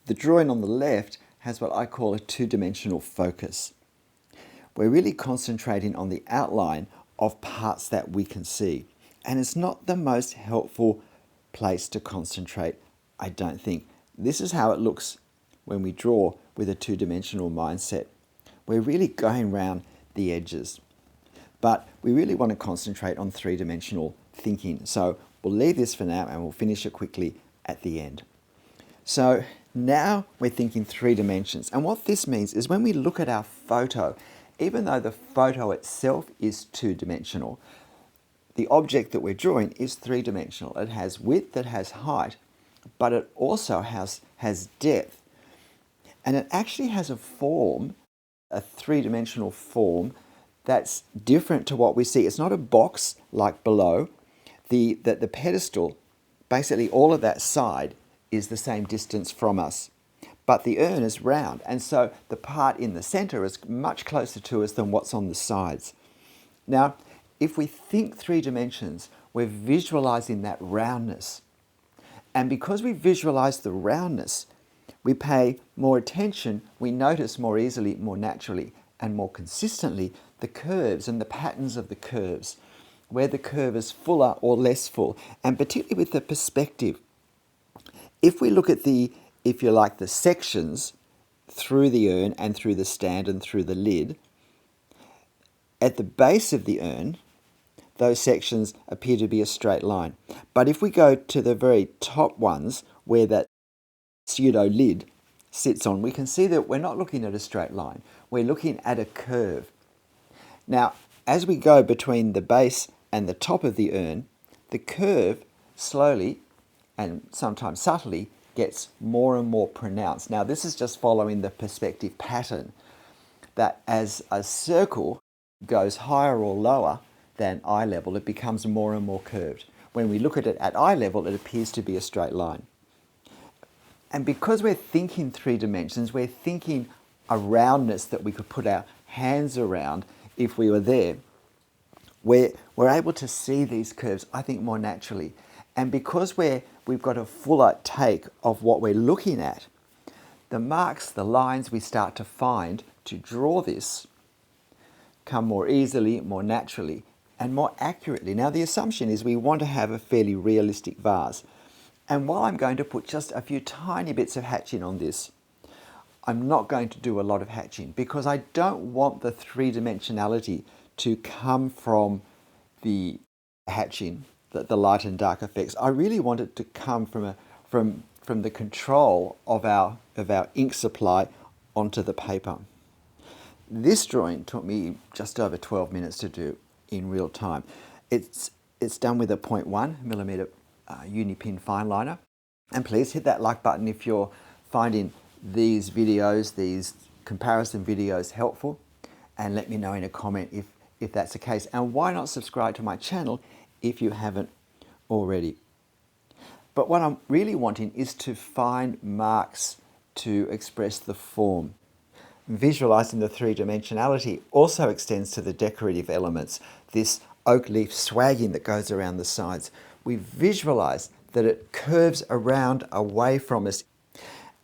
The drawing on the left has what I call a two-dimensional focus. We're really concentrating on the outline of parts that we can see. And it's not the most helpful place to concentrate, I don't think. This is how it looks when we draw with a two-dimensional mindset. We're really going around the edges. But we really want to concentrate on three-dimensional thinking. So we'll leave this for now and we'll finish it quickly at the end. So now we're thinking 3 dimensions. And what this means is when we look at our photo, even though the photo itself is two-dimensional, the object that we're drawing is three-dimensional. It has width, it has height, but it also has depth. And it actually has a form, a three-dimensional form, that's different to what we see. It's not a box like below. The pedestal, basically all of that side, is the same distance from us. But the urn is round, and so the part in the center is much closer to us than what's on the sides. Now, if we think 3 dimensions, we're visualizing that roundness. And because we visualize the roundness, we pay more attention, we notice more easily, more naturally, and more consistently the curves and the patterns of the curves, where the curve is fuller or less full, and particularly with the perspective. If we look at the, if you like, the sections through the urn and through the stand and through the lid, at the base of the urn, those sections appear to be a straight line. But if we go to the very top ones, where that pseudo lid sits on, we can see that we're not looking at a straight line. We're looking at a curve. Now, as we go between the base and the top of the urn, the curve slowly and sometimes subtly gets more and more pronounced. Now, this is just following the perspective pattern, that as a circle goes higher or lower than eye level, it becomes more and more curved. When we look at it at eye level, it appears to be a straight line. And because we're thinking 3 dimensions, we're thinking a roundness that we could put our hands around if we were there. We're able to see these curves, I think, more naturally. And because we've got a fuller take of what we're looking at, the marks, the lines we start to find to draw this come more easily, more naturally, and more accurately. Now, the assumption is we want to have a fairly realistic vase. And while I'm going to put just a few tiny bits of hatching on this, I'm not going to do a lot of hatching because I don't want the 3-dimensionality to come from the hatching, the light and dark effects. I really want it to come from the control of our ink supply onto the paper. This drawing took me just over 12 minutes to do in real time. It's done with a 0.1mm Unipin fine liner. And please hit that like button if you're finding these videos, these comparison videos helpful, and let me know in a comment if that's the case. And why not subscribe to my channel if you haven't already. But what I'm really wanting is to find marks to express the form. Visualizing the 3-dimensionality also extends to the decorative elements, this oak leaf swagging that goes around the sides. We visualize that it curves around away from us.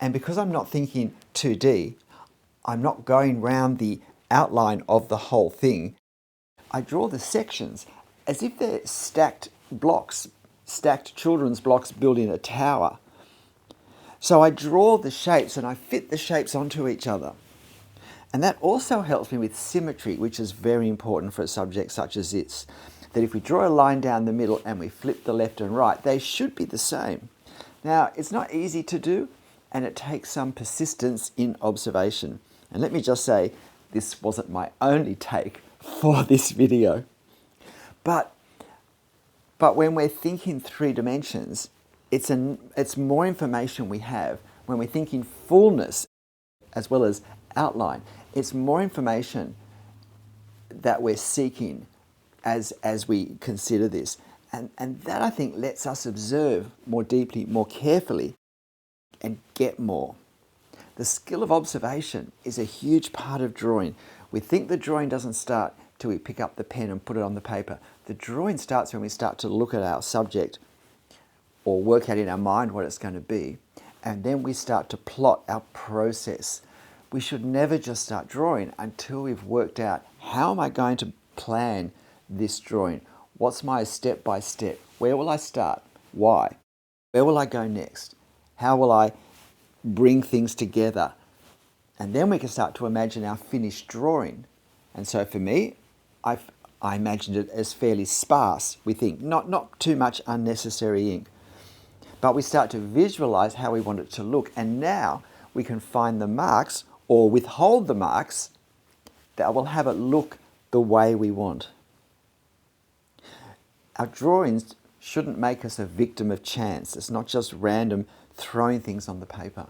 And because I'm not thinking 2D, I'm not going round the outline of the whole thing. I draw the sections as if they're stacked blocks, stacked children's blocks building a tower. So I draw the shapes and I fit the shapes onto each other. And that also helps me with symmetry, which is very important for a subject such as this. That if we draw a line down the middle and we flip the left and right, they should be the same. Now, it's not easy to do, and it takes some persistence in observation. And let me just say, this wasn't my only take for this video. But when we're thinking 3 dimensions, it's more information we have. When we're thinking fullness as well as outline, it's more information that we're seeking as we consider this. And that, I think, lets us observe more deeply, more carefully, and get more. The skill of observation is a huge part of drawing. We think the drawing doesn't start till we pick up the pen and put it on the paper. The drawing starts when we start to look at our subject or work out in our mind what it's going to be. and then we start to plot our process. We should never just start drawing until we've worked out, how am I going to plan this drawing? What's my step by step? Where will I start? Why? Where will I go next? How will I bring things together? And then we can start to imagine our finished drawing. And so for me, I imagined it as fairly sparse with ink, not too much unnecessary ink. But we start to visualize how we want it to look, and now we can find the marks or withhold the marks that will have it look the way we want. Our drawings shouldn't make us a victim of chance. It's not just random throwing things on the paper,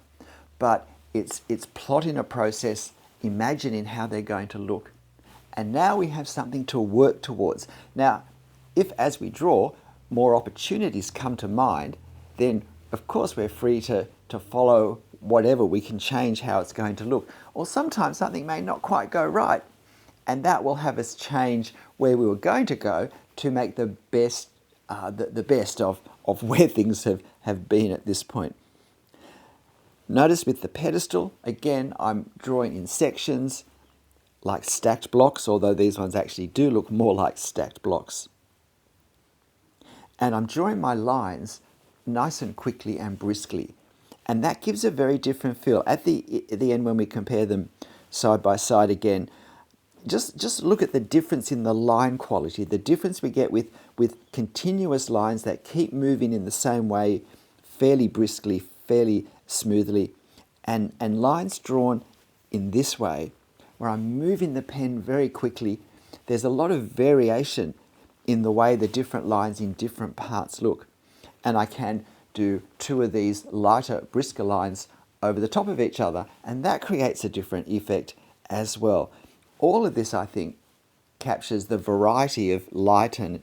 but it's plotting a process, imagining how they're going to look. And now we have something to work towards. Now, if as we draw, more opportunities come to mind, then of course we're free to follow whatever. We can change how it's going to look. Or sometimes something may not quite go right, and that will have us change where we were going to go to make the best of where things have been at this point. Notice with the pedestal, again, I'm drawing in sections like stacked blocks, although these ones actually do look more like stacked blocks. And I'm drawing my lines nice and quickly and briskly. And that gives a very different feel. At the end, when we compare them side by side again, just look at the difference in the line quality, the difference we get with continuous lines that keep moving in the same way, fairly briskly, fairly smoothly, and lines drawn in this way, where I'm moving the pen very quickly. There's a lot of variation in the way the different lines in different parts look. And I can do two of these lighter, brisker lines over the top of each other, and that creates a different effect as well. All of this, I think, captures the variety of light and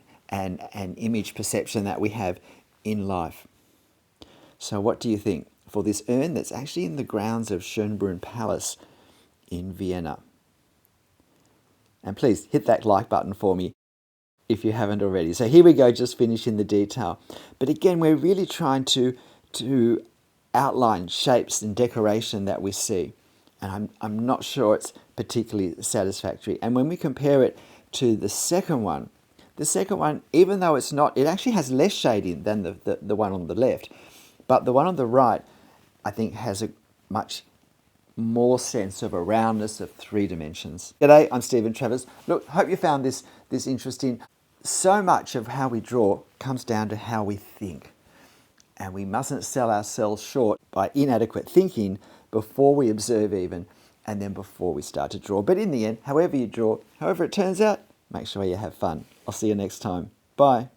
image perception that we have in life. So what do you think for this urn that's actually in the grounds of Schönbrunn Palace in Vienna? And please hit that like button for me if you haven't already. So here we go, just finishing the detail. But again, we're really trying to outline shapes and decoration that we see. And I'm not sure it's particularly satisfactory. And when we compare it to the second one, even though it's not, it actually has less shading than the one on the left. But the one on the right, I think, has a much more sense of a roundness of 3 dimensions. G'day, I'm Stephen Travers. Look, hope you found this interesting. So much of how we draw comes down to how we think. And we mustn't sell ourselves short by inadequate thinking before we observe even, and then before we start to draw. But in the end, however you draw, however it turns out, make sure you have fun. I'll see you next time. Bye.